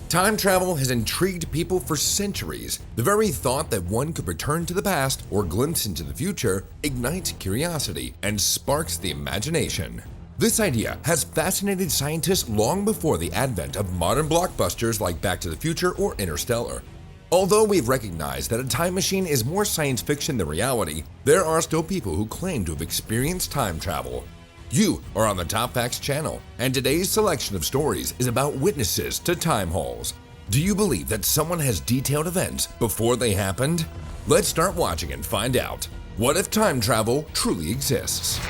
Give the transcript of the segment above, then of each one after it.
Time travel has intrigued people for centuries. The very thought that one could return to the past or glimpse into the future ignites curiosity and sparks the imagination. This idea has fascinated scientists long before the advent of modern blockbusters like Back to the Future or Interstellar. Although we've recognized that a time machine is more science fiction than reality, there are still people who claim to have experienced time travel. You are on the Top Facts channel, and today's selection of stories is about witnesses to time holes. Do you believe that someone has detailed events before they happened? Let's start watching and find out. What if time travel truly exists?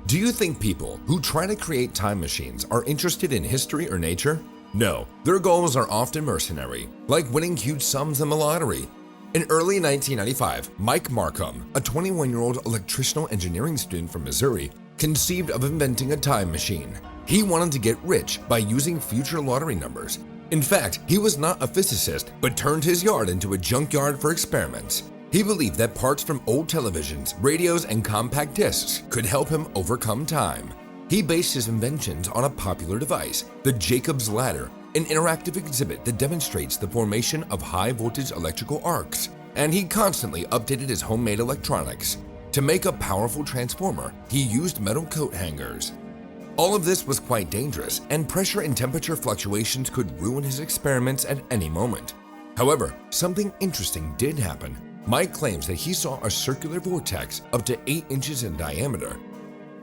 Do you think people who try to create time machines are interested in history or nature? No, their goals are often mercenary, like winning huge sums in the lottery. In early 1995, Mike Markham, a 21-year-old electrical engineering student from Missouri, conceived of inventing a time machine. He wanted to get rich by using future lottery numbers. In fact, he was not a physicist, but turned his yard into a junkyard for experiments. He believed that parts from old televisions, radios, and compact discs could help him overcome time. He based his inventions on a popular device, the Jacob's Ladder, an interactive exhibit that demonstrates the formation of high-voltage electrical arcs, and he constantly updated his homemade electronics. To make a powerful transformer, he used metal coat hangers. All of this was quite dangerous, and pressure and temperature fluctuations could ruin his experiments at any moment. However, something interesting did happen. Mike claims that he saw a circular vortex up to 8 inches in diameter.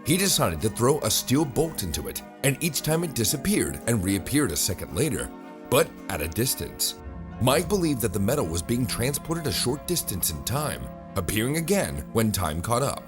He decided to throw a steel bolt into it, and each time it disappeared and reappeared a second later, but at a distance. Mike believed that the metal was being transported a short distance in time, appearing again when time caught up.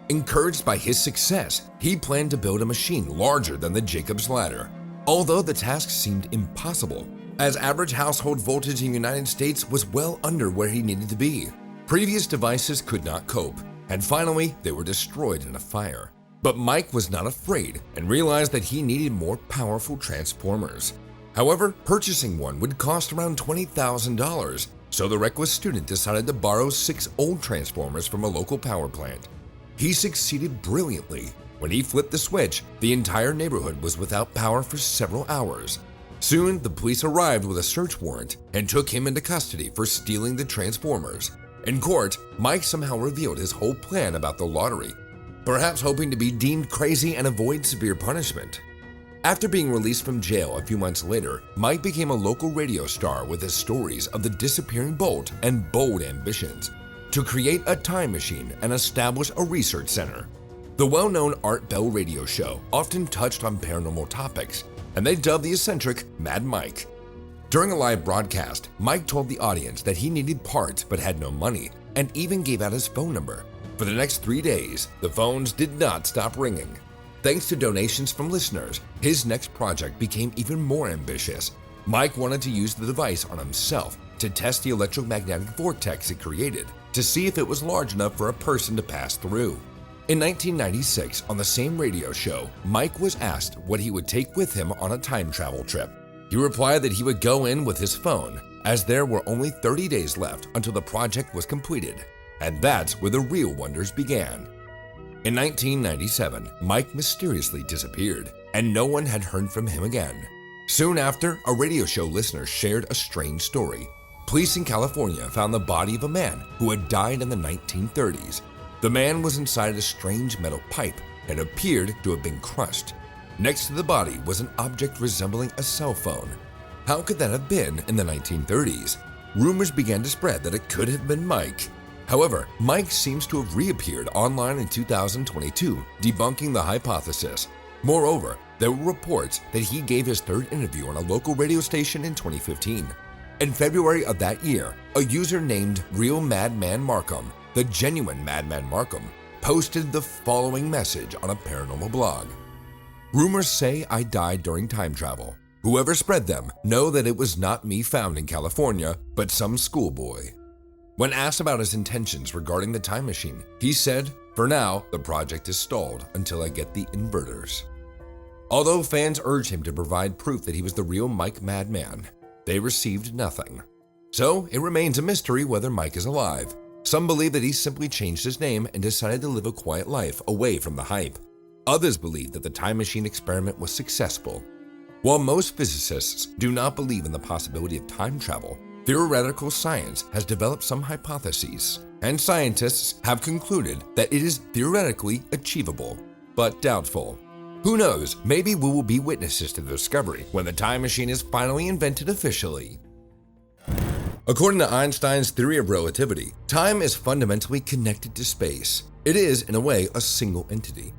Encouraged by his success, he planned to build a machine larger than the Jacob's Ladder. Although the task seemed impossible, as average household voltage in the United States was well under where he needed to be. Previous devices could not cope, and finally they were destroyed in a fire. But Mike was not afraid and realized that he needed more powerful transformers. However, purchasing one would cost around $20,000, so the reckless student decided to borrow 6 old transformers from a local power plant. He succeeded brilliantly. When he flipped the switch, the entire neighborhood was without power for several hours. Soon, the police arrived with a search warrant and took him into custody for stealing the transformers. In court, Mike somehow revealed his whole plan about the lottery, perhaps hoping to be deemed crazy and avoid severe punishment. After being released from jail a few months later, Mike became a local radio star with his stories of the disappearing bolt and bold ambitions to create a time machine and establish a research center. The well-known Art Bell radio show often touched on paranormal topics, and they dubbed the eccentric Mad Mike. During a live broadcast, Mike told the audience that he needed parts but had no money, and even gave out his phone number. For the next 3 days, the phones did not stop ringing. Thanks to donations from listeners, his next project became even more ambitious. Mike wanted to use the device on himself to test the electromagnetic vortex it created to see if it was large enough for a person to pass through. In 1996, on the same radio show, Mike was asked what he would take with him on a time travel trip. He replied that he would go in with his phone, as there were only 30 days left until the project was completed. And that's where the real wonders began. In 1997, Mike mysteriously disappeared, and no one had heard from him again. Soon after, a radio show listener shared a strange story. Police in California found the body of a man who had died in the 1930s. The man was inside a strange metal pipe and appeared to have been crushed. Next to the body was an object resembling a cell phone. How could that have been in the 1930s? Rumors began to spread that it could have been Mike. However, Mike seems to have reappeared online in 2022, debunking the hypothesis. Moreover, there were reports that he gave his third interview on a local radio station in 2015. In February of that year, a user named Real Madman Markham, the genuine Madman Markham, posted the following message on a paranormal blog. Rumors say I died during time travel. Whoever spread them, know that it was not me found in California, but some schoolboy. When asked about his intentions regarding the time machine, he said, "For now, the project is stalled until I get the inverters." Although fans urged him to provide proof that he was the real Mike Madman, they received nothing. So it remains a mystery whether Mike is alive. Some believe that he simply changed his name and decided to live a quiet life away from the hype. Others believe that the time machine experiment was successful. While most physicists do not believe in the possibility of time travel, theoretical science has developed some hypotheses, and scientists have concluded that it is theoretically achievable, but doubtful. Who knows, maybe we will be witnesses to the discovery when the time machine is finally invented officially. According to Einstein's theory of relativity, time is fundamentally connected to space. It is, in a way, a single entity.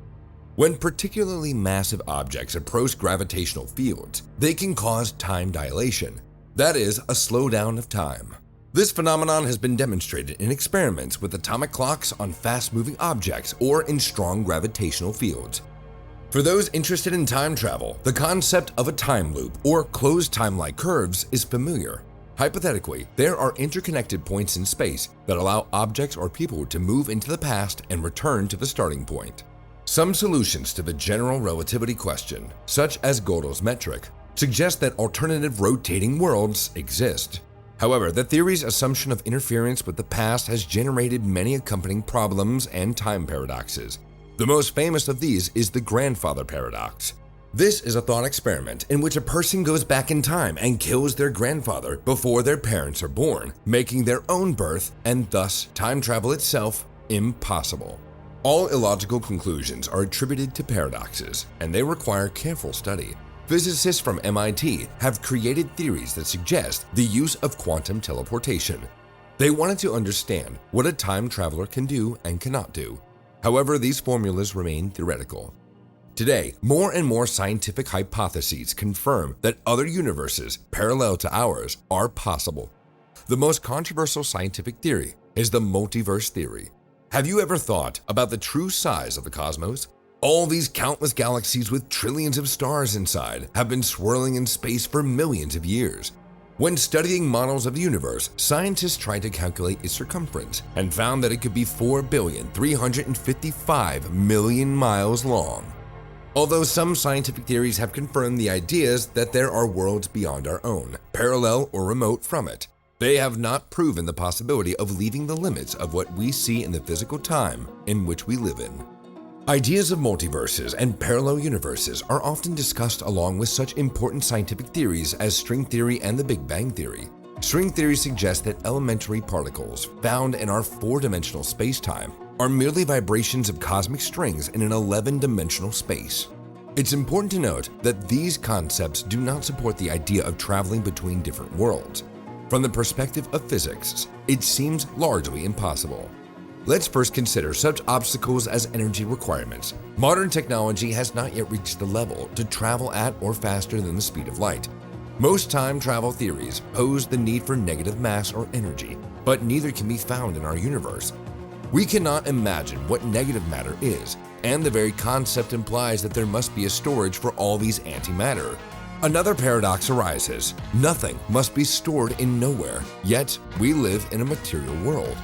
When particularly massive objects approach gravitational fields, they can cause time dilation. That is, a slowdown of time. This phenomenon has been demonstrated in experiments with atomic clocks on fast-moving objects or in strong gravitational fields. For those interested in time travel, the concept of a time loop or closed time-like curves is familiar. Hypothetically, there are interconnected points in space that allow objects or people to move into the past and return to the starting point. Some solutions to the general relativity question, such as Gödel's metric, suggest that alternative rotating worlds exist. However, the theory's assumption of interference with the past has generated many accompanying problems and time paradoxes. The most famous of these is the grandfather paradox. This is a thought experiment in which a person goes back in time and kills their grandfather before their parents are born, making their own birth and thus time travel itself impossible. All illogical conclusions are attributed to paradoxes, and they require careful study. Physicists from MIT have created theories that suggest the use of quantum teleportation. They wanted to understand what a time traveler can do and cannot do. However, these formulas remain theoretical. Today, more and more scientific hypotheses confirm that other universes parallel to ours are possible. The most controversial scientific theory is the multiverse theory. Have you ever thought about the true size of the cosmos? All these countless galaxies with trillions of stars inside have been swirling in space for millions of years. When studying models of the universe, scientists tried to calculate its circumference and found that it could be 4,355,000,000 miles long. Although some scientific theories have confirmed the ideas that there are worlds beyond our own, parallel or remote from it, they have not proven the possibility of leaving the limits of what we see in the physical time in which we live in. Ideas of multiverses and parallel universes are often discussed along with such important scientific theories as string theory and the Big Bang theory. String theory suggests that elementary particles found in our four-dimensional space-time are merely vibrations of cosmic strings in an 11-dimensional space. It's important to note that these concepts do not support the idea of traveling between different worlds. From the perspective of physics, it seems largely impossible. Let's first consider such obstacles as energy requirements. Modern technology has not yet reached the level to travel at or faster than the speed of light. Most time travel theories pose the need for negative mass or energy, but neither can be found in our universe. We cannot imagine what negative matter is, and the very concept implies that there must be a storage for all these antimatter. Another paradox arises. Nothing must be stored in nowhere, yet we live in a material world.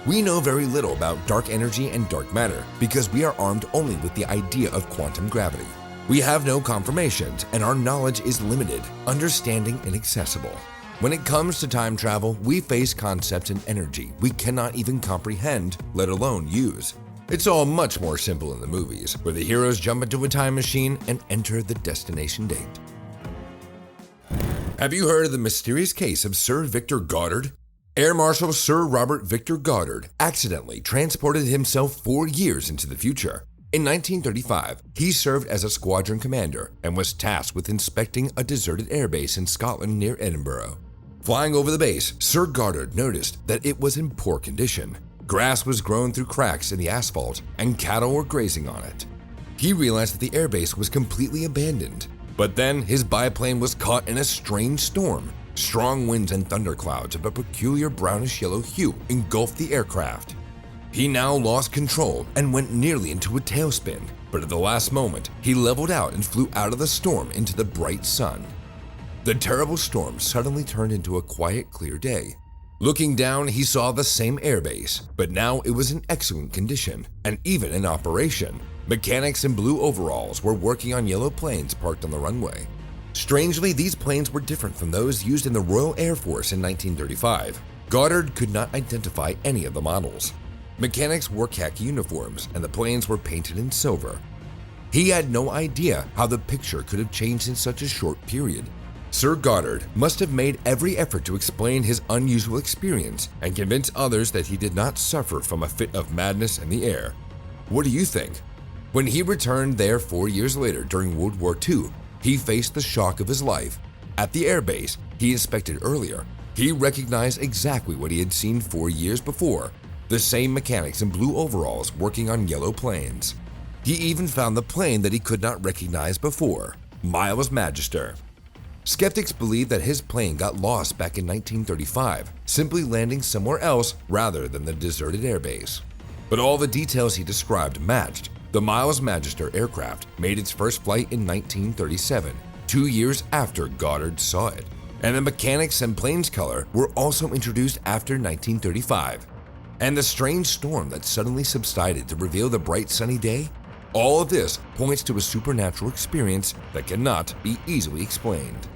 We know very little about dark energy and dark matter because we are armed only with the idea of quantum gravity. We have no confirmations and our knowledge is limited, understanding inaccessible. When it comes to time travel, we face concepts in energy we cannot even comprehend, let alone use. It's all much more simple in the movies, where the heroes jump into a time machine and enter the destination date. Have you heard of the mysterious case of Sir Victor Goddard? Air Marshal Sir Robert Victor Goddard accidentally transported himself 4 years into the future. In 1935, he served as a squadron commander and was tasked with inspecting a deserted airbase in Scotland near Edinburgh. Flying over the base, Sir Goddard noticed that it was in poor condition. Grass was grown through cracks in the asphalt, and cattle were grazing on it. He realized that the airbase was completely abandoned. But then his biplane was caught in a strange storm. Strong winds and thunderclouds of a peculiar brownish-yellow hue engulfed the aircraft. He now lost control and went nearly into a tailspin, but at the last moment, he leveled out and flew out of the storm into the bright sun. The terrible storm suddenly turned into a quiet, clear day. Looking down, he saw the same airbase, but now it was in excellent condition and even in operation. Mechanics in blue overalls were working on yellow planes parked on the runway. Strangely, these planes were different from those used in the Royal Air Force in 1935. Goddard could not identify any of the models. Mechanics wore khaki uniforms, and the planes were painted in silver. He had no idea how the picture could have changed in such a short period. Sir Goddard must have made every effort to explain his unusual experience and convince others that he did not suffer from a fit of madness in the air. What do you think? When he returned there 4 years later during World War II, he faced the shock of his life. At the airbase he inspected earlier, he recognized exactly what he had seen 4 years before, the same mechanics in blue overalls working on yellow planes. He even found the plane that he could not recognize before, Miles Magister. Skeptics believe that his plane got lost back in 1935, simply landing somewhere else rather than the deserted airbase. But all the details he described matched. The Miles Magister aircraft made its first flight in 1937, 2 years after Goddard saw it, and the mechanics and plane's color were also introduced after 1935. And the strange storm that suddenly subsided to reveal the bright sunny day? All of this points to a supernatural experience that cannot be easily explained.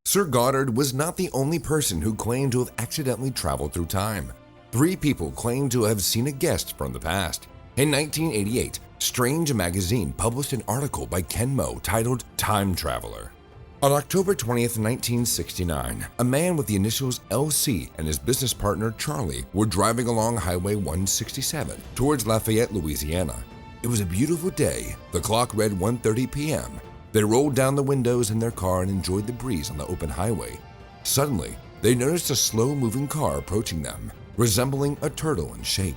Sir Goddard was not the only person who claimed to have accidentally traveled through time. 3 people claimed to have seen a guest from the past. In 1988, Strange magazine published an article by Ken Moe titled Time Traveler. On October 20th, 1969, a man with the initials LC and his business partner Charlie were driving along Highway 167 towards Lafayette, Louisiana. It was a beautiful day. The clock read 1:30 p.m. They rolled down the windows in their car and enjoyed the breeze on the open highway. Suddenly, they noticed a slow-moving car approaching them, resembling a turtle in shape.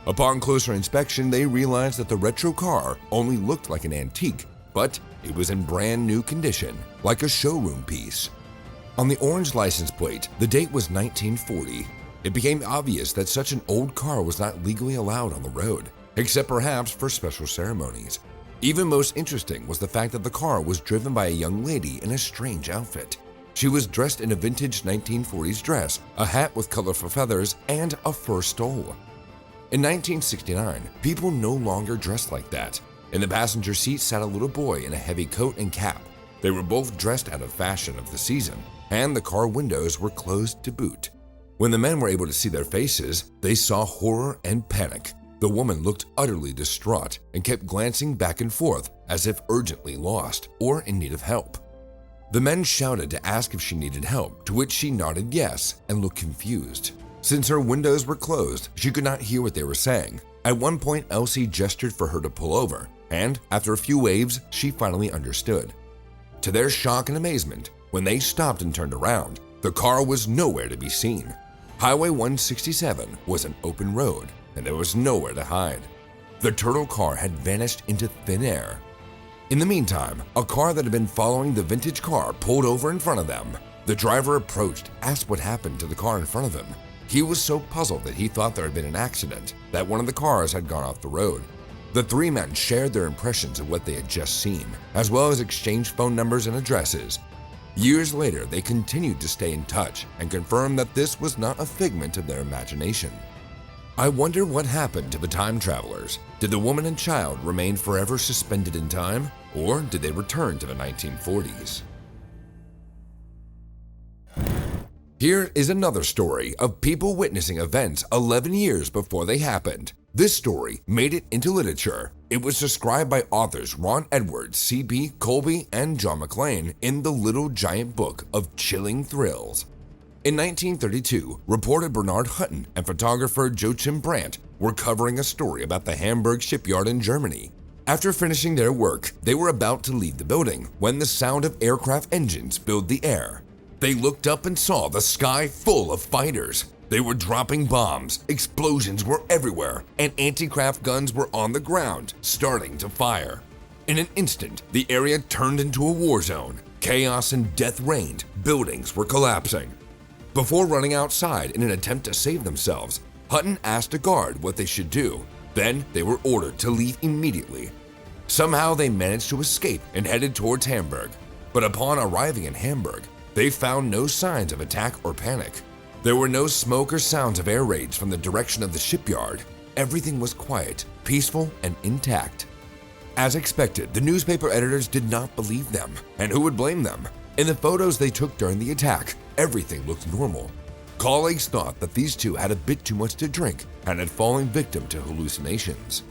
Upon closer inspection, they realized that the retro car only looked like an antique, but it was in brand new condition, like a showroom piece. On the orange license plate, the date was 1940. It became obvious that such an old car was not legally allowed on the road, except perhaps for special ceremonies. Even most interesting was the fact that the car was driven by a young lady in a strange outfit. She was dressed in a vintage 1940s dress, a hat with colorful feathers, and a fur stole. In 1969, people no longer dressed like that. In the passenger seat sat a little boy in a heavy coat and cap. They were both dressed out of fashion of the season, and the car windows were closed to boot. When the men were able to see their faces, they saw horror and panic. The woman looked utterly distraught and kept glancing back and forth as if urgently lost or in need of help. The men shouted to ask if she needed help, to which she nodded yes and looked confused. Since her windows were closed, she could not hear what they were saying. At one point, Elsie gestured for her to pull over, and after a few waves, she finally understood. To their shock and amazement, when they stopped and turned around, the car was nowhere to be seen. Highway 167 was an open road, and there was nowhere to hide. The turtle car had vanished into thin air. In the meantime, a car that had been following the vintage car pulled over in front of them. The driver approached, asked what happened to the car in front of him. He was so puzzled that he thought there had been an accident, that one of the cars had gone off the road. The 3 men shared their impressions of what they had just seen, as well as exchanged phone numbers and addresses. Years later, they continued to stay in touch and confirmed that this was not a figment of their imagination. I wonder what happened to the time travelers. Did the woman and child remain forever suspended in time, or did they return to the 1940s? Here is another story of people witnessing events 11 years before they happened. This story made it into literature. It was described by authors Ron Edwards, C.B. Colby, and John McClane in The Little Giant Book of Chilling Thrills. In 1932, reporter Bernard Hutton and photographer Joachim Brandt were covering a story about the Hamburg Shipyard in Germany. After finishing their work, they were about to leave the building when the sound of aircraft engines filled the air. They looked up and saw the sky full of fighters. They were dropping bombs, explosions were everywhere, and anti-craft guns were on the ground, starting to fire. In an instant, the area turned into a war zone. Chaos and death reigned, buildings were collapsing. Before running outside in an attempt to save themselves, Hutton asked a guard what they should do. Then they were ordered to leave immediately. Somehow they managed to escape and headed towards Hamburg. But upon arriving in Hamburg, they found no signs of attack or panic. There were no smoke or sounds of air raids from the direction of the shipyard. Everything was quiet, peaceful, and intact. As expected, the newspaper editors did not believe them, and who would blame them? In the photos they took during the attack, everything looked normal. Colleagues thought that these two had a bit too much to drink and had fallen victim to hallucinations.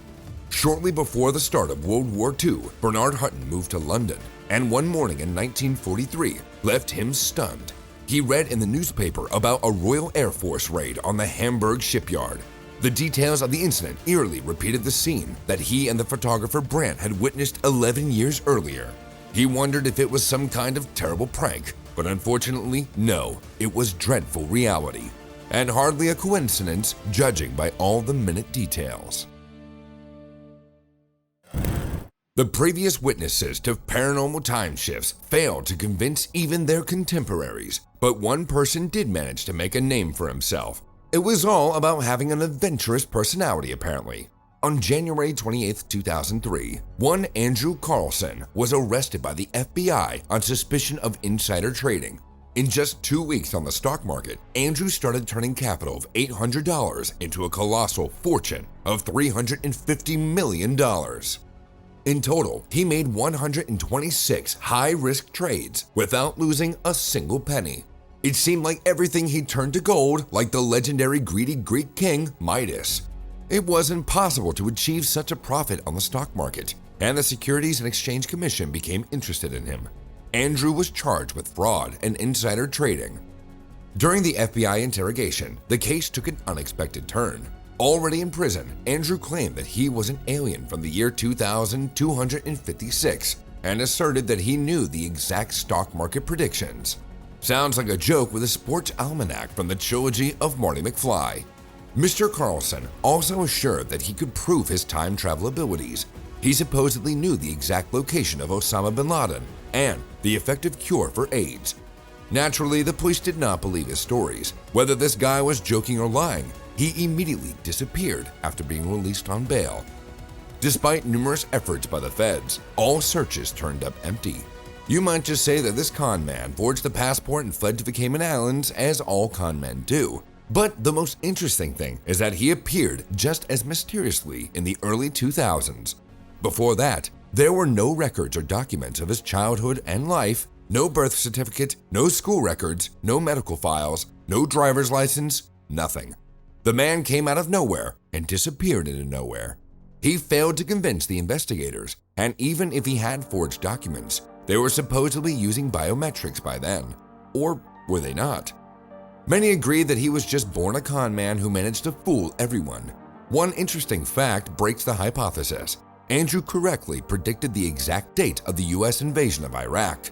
Shortly before the start of World War II, Bernard Hutton moved to London, and one morning in 1943 left him stunned. He read in the newspaper about a Royal Air Force raid on the Hamburg Shipyard. The details of the incident eerily repeated the scene that he and the photographer Brandt had witnessed 11 years earlier. He wondered if it was some kind of terrible prank, but unfortunately, no, it was dreadful reality, and hardly a coincidence judging by all the minute details. The previous witnesses to paranormal time shifts failed to convince even their contemporaries, but one person did manage to make a name for himself. It was all about having an adventurous personality, apparently. On January 28, 2003, one Andrew Carlson was arrested by the FBI on suspicion of insider trading. In just 2 weeks on the stock market, Andrew started turning capital of $800 into a colossal fortune of $350 million. In total, he made 126 high-risk trades without losing a single penny. It seemed like everything he turned to gold, like the legendary greedy Greek king Midas. It was impossible to achieve such a profit on the stock market, and the Securities and Exchange Commission became interested in him. Andrew was charged with fraud and insider trading. During the FBI interrogation, the case took an unexpected turn. Already in prison, Andrew claimed that he was an alien from the year 2256 and asserted that he knew the exact stock market predictions. Sounds like a joke with a sports almanac from the trilogy of Marty McFly. Mr. Carlson also assured that he could prove his time travel abilities. He supposedly knew the exact location of Osama bin Laden and the effective cure for AIDS. Naturally, the police did not believe his stories. Whether this guy was joking or lying, he immediately disappeared after being released on bail. Despite numerous efforts by the feds, all searches turned up empty. You might just say that this con man forged a passport and fled to the Cayman Islands, as all con men do. But the most interesting thing is that he appeared just as mysteriously in the early 2000s. Before that, there were no records or documents of his childhood and life, no birth certificate, no school records, no medical files, no driver's license, nothing. The man came out of nowhere and disappeared into nowhere. He failed to convince the investigators, and even if he had forged documents, they were supposedly using biometrics by then. Or were they not? Many agreed that he was just born a con man who managed to fool everyone. One interesting fact breaks the hypothesis. Andrew correctly predicted the exact date of the US invasion of Iraq.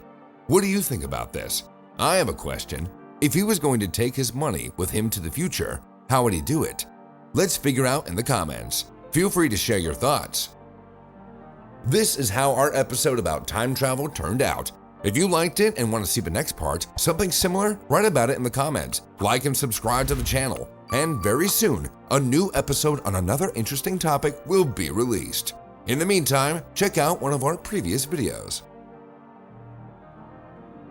What do you think about this? I have a question. If he was going to take his money with him to the future, how would he do it? Let's figure out in the comments. Feel free to share your thoughts. This is how our episode about time travel turned out. If you liked it and want to see the next part, something similar, write about it in the comments. Like and subscribe to the channel. And very soon, a new episode on another interesting topic will be released. In the meantime, check out one of our previous videos.